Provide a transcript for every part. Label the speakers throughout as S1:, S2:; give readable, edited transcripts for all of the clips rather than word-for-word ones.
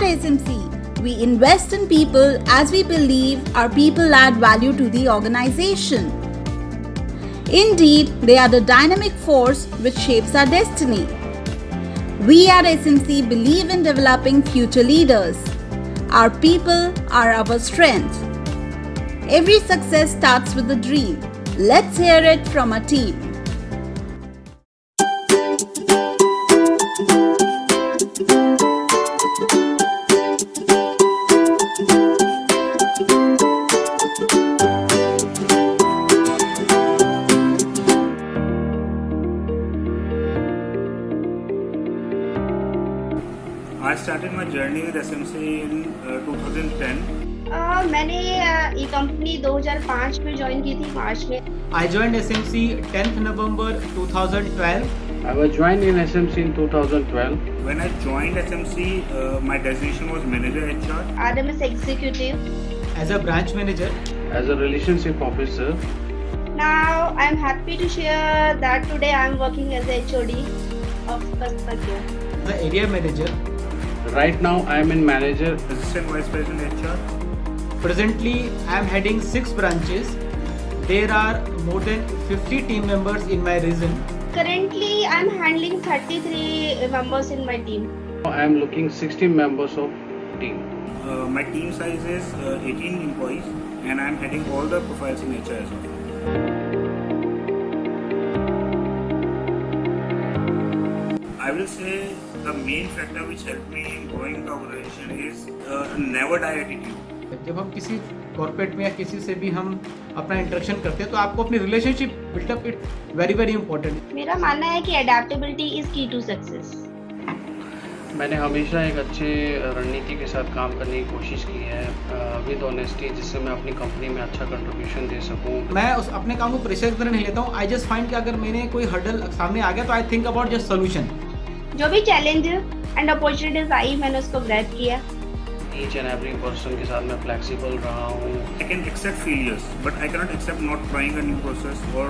S1: SMC, we invest in people as we believe our people add value to the organization. Indeed, they are the dynamic force which shapes our destiny. We at SMC believe in developing future leaders. Our people are our strength. Every success starts with a dream. Let's hear it from our team.
S2: I started my journey with SMC in 2010.
S3: मैंने ये company 2005 में join की थी, मार्च में।
S4: I joined SMC 10th November 2012.
S5: I was joined in SMC in 2012.
S2: When I joined SMC, my designation was manager HR.
S3: RMS executive.
S4: As a branch manager.
S5: As a relationship officer.
S3: Now I'm happy to share that today I'm working as a HOD of customer care.
S4: The area manager.
S5: Right now I am in manager.
S2: Assistant Vice President HR.
S4: Presently I am heading 6 branches. There are more than 50 team members in my region.
S3: Currently I'm handling 33 members in my team.
S5: I am looking 16 members of team.
S2: My team size is 18 employees and I am heading all the profiles in HR as well. I will say the main factor which helped me in growing the organization is never die attitude.
S4: जब हम किसी corporate में या किसी से भी हम अपना इंटरेक्शन करते हैं तो आपको अपनी relationship buildup it very very important.
S3: मेरा मानना है कि adaptability is key to success.
S5: मैंने हमेशा एक अच्छे रणनीति के साथ काम करने की कोशिश की है विद ऑनेस्टी, जिससे मैं अपनी कंपनी में अच्छा कंट्रीब्यूशन दे सकूं।
S4: मैं उस अपने काम को प्रेशर की तरह नहीं लेता हूँ। आई जस्ट फाइंड कि अगर मैंने कोई हर्डल सामने आ गया तो I think about just solution.
S3: जो भी चैलेंज एंड अपॉर्चुनिटीज आई मैंने उसको ग्रैब किया।
S5: Each and every person के साथ मैं flexible रहा हूँ।
S2: I can accept failures, but I cannot accept not trying a new process or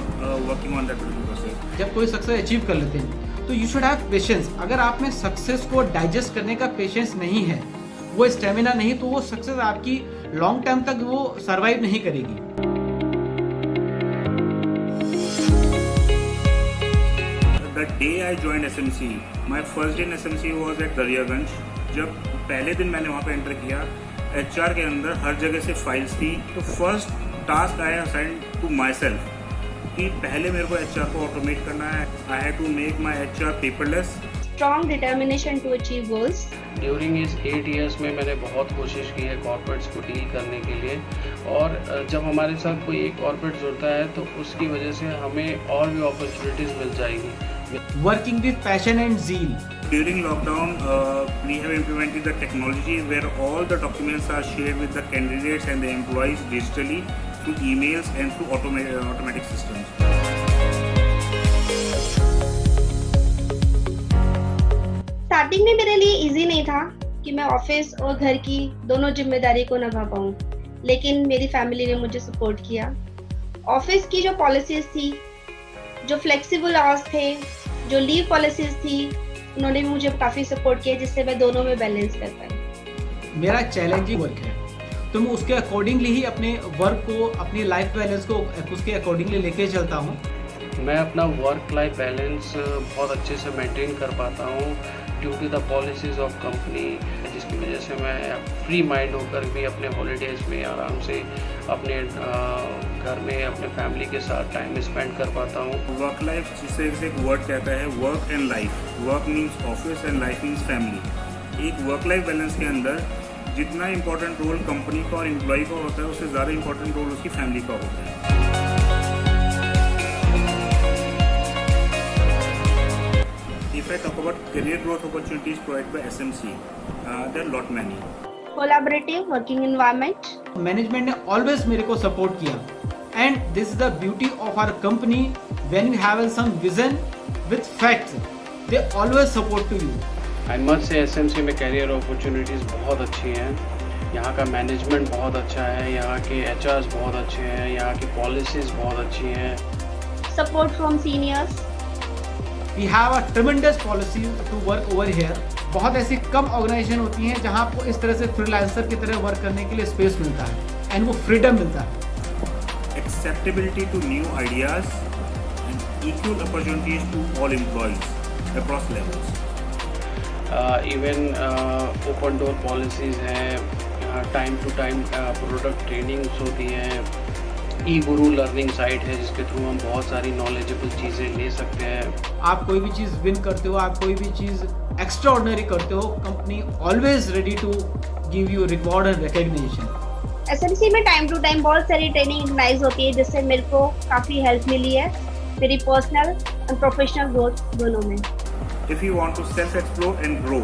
S2: working on that particular process.
S4: जब कोई सक्सेस अचीव कर लेते हैं तो यू शुड हैव पेशेंस। अगर आप में सक्सेस को डाइजेस्ट करने का पेशेंस नहीं है, वो स्टेमिना नहीं, तो वो सक्सेस आपकी लॉन्ग टर्म तक वो सरवाइव नहीं करेगी।
S2: The day I joined SMC, my first day in SMC was at Daryaganj. जब पहले दिन मैंने वहाँ पे एंटर किया, HR के अंदर हर जगह से फाइल्स थी, तो first task I assign to my self कि पहले मेरे को HR को ऑटोमेट करना है। I have to make my HR paperless.
S3: Strong determination to achieve goals.
S5: During इस 8 years में मैंने बहुत कोशिश की है कॉर्पोरेट्स को डील करने के लिए, और जब हमारे साथ कोई एक कॉर्पोरेट जुड़ता है तो उसकी वजह से हमें और भी अपॉर्चुनिटीज़ मिल जाएगी।
S4: Working with passion and zeal.
S2: During lockdown, we have implemented the technology where all the documents are shared with the candidates and the employees digitally through emails and through automatic systems.
S3: Starting में मेरे लिए easy नहीं था कि मैं office और घर की दोनों जिम्मेदारी को निभा पाऊँ, लेकिन मेरी फैमिली ने मुझे सपोर्ट किया। ऑफिस की जो पॉलिसीज थी, जो फ्लेक्सिबल आवर्स थे, जो लीव पॉलिसीज थी, उन्होंने भी मुझे काफ़ी सपोर्ट किया, जिससे मैं दोनों में बैलेंस कर पाई।
S4: मेरा चैलेंजिंग वर्क है तो मैं उसके अकॉर्डिंगली ही अपने वर्क को, अपनी लाइफ बैलेंस को उसके अकॉर्डिंगली लेके चलता हूँ।
S5: मैं अपना वर्क लाइफ बैलेंस बहुत अच्छे से मेंटेन कर पाता हूँ due to the policies of company, जिसकी वजह से मैं फ्री माइंड होकर भी अपने हॉलीडेज़ में आराम से अपने घर में अपने फैमिली के साथ टाइम स्पेंड कर पाता हूँ।
S2: वर्क लाइफ जिसे एक वर्ड कहता है, work and life. Work means office and life means family. एक वर्क लाइफ बैलेंस के अंदर जितना इम्पोर्टेंट रोल कंपनी का और एम्प्लॉय का होता है, उससे ज़्यादा इम्पोर्टेंट रोल उसकी फैमिली का होता है। If I talk about career growth opportunities provided by SMC, there are lot many.
S3: Collaborative working environment.
S4: Management ने ऑलवेज मेरे को सपोर्ट किया, and this is the beauty of our company. When you have some vision with facts, they always support to you.
S5: I must say SMC में career opportunities बहुत अच्छी हैं। यहाँ का मैनेजमेंट बहुत अच्छा है, यहाँ के HRs बहुत अच्छे हैं, यहाँ की पॉलिसीज़ बहुत अच्छी हैं।
S3: Support from seniors.
S4: We have a tremendous policy to work over here. बहुत ऐसी कम ऑर्गेनाइजेशन होती हैं जहां आपको इस तरह से फ्रीलांसर की तरह वर्क करने के लिए स्पेस मिलता है एंड वो फ्रीडम मिलता है।
S2: Acceptability to new ideas and equal opportunities to all employees across levels.
S5: Even open door policies हैं, time to time product trainings होती हैं, ई गुरु लर्निंग साइट है जिसके थ्रू हम बहुत सारी नॉलेजेबल चीज़ें ले सकते हैं।
S4: आप कोई भी चीज़ विन करते हो, आप कोई भी चीज़ एक्स्ट्रा ऑर्डिनरी करते हो, company always ready to give you reward and recognition.
S3: SMC में टाइम टू टाइम बहुत सारी ट्रेनिंग ऑर्गेनाइज होती है जिससे मेरे को काफ़ी हेल्प मिली है मेरी पर्सनल एंड प्रोफेशनल ग्रोथ दोनों में।
S2: If you want to self-explore and grow,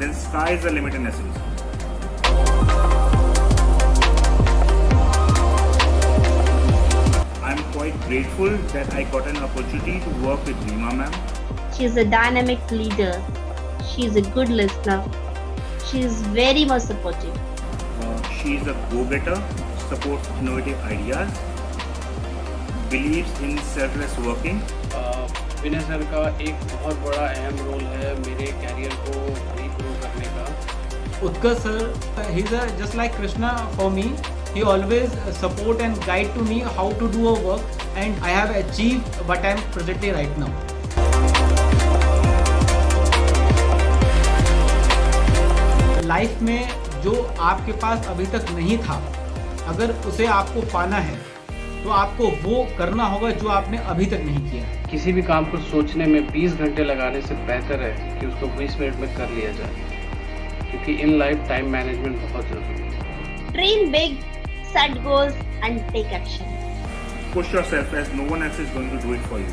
S2: then sky is the limit in SMC. I'm quite grateful that I got an opportunity to work with Reema ma'am.
S3: She is a dynamic leader. She is a good listener. She is very much supportive.
S2: She is a go-getter, supports innovative ideas, believes in selfless working.
S5: Vinay sir का एक बहुत बड़ा अहम role है मेरे career को regrow करने का।
S4: Utkarsh sir, he's just like Krishna for me. He always support and guide to me how to do a work, and I have achieved what I am presently right now. Life में जो आपके पास अभी तक नहीं था, अगर उसे आपको पाना है तो आपको वो करना होगा जो आपने अभी तक नहीं किया है।
S5: किसी भी काम को सोचने में 20 घंटे लगाने से बेहतर है कि उसको 20 मिनट में कर लिया जाए, क्योंकि इन लाइफ टाइम मैनेजमेंट बहुत जरूरी है।
S3: Dream big, set goals and take action.
S2: Push yourself as no one else is going to do it for you.